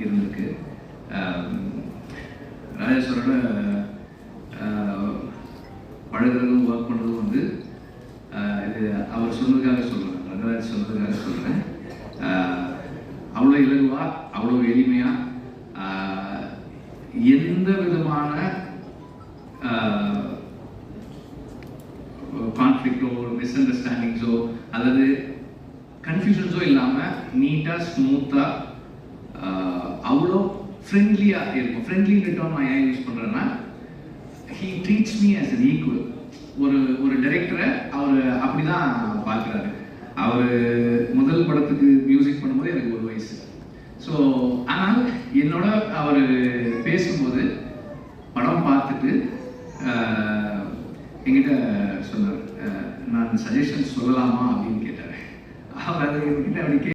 இருந்திருக்கு. ராஜேஸ்வரோட பழகிறதும் ஒர்க் பண்ணுறதும் வந்து இது அவர் சொன்னதுக்காக சொல்கிறேன், ரங்கராஜ் சொன்னதுக்காக சொல்கிறேன். அவ்வளோ இலகுவாக, அவ்வளோ எளிமையாக, எந்த விதமான கான்ஃப்ளிக்டோ மிஸ் அண்டர்ஸ்டாண்டிங்ஸோ அல்லது கன்ஃபியூஷன்ஸோ இல்லாமல் நீட்டாக ஸ்மூத்தாக அவ்வளோ ஃப்ரெண்ட்லியாக இருக்கும். ஃப்ரெண்ட்லி ரிட்டர்ன் நான் ஏன் யூஸ் பண்ணுறேன்னா, he treats me as an equal. ஒரு டைரக்டரை அவர் அப்படி தான் பார்க்குறாரு. அவர் முதல் படத்துக்கு மியூசிக் பண்ணும்போது எனக்கு 1 வயசு. ஸோ ஆனால் என்னோட அவர் பேசும்போது படம் பார்த்துட்டு என்கிட்ட சொன்னார், நான் சஜஷன் சொல்லலாமா அப்படின்னு கேட்டார். அவர் அது என்கிட்ட அப்படி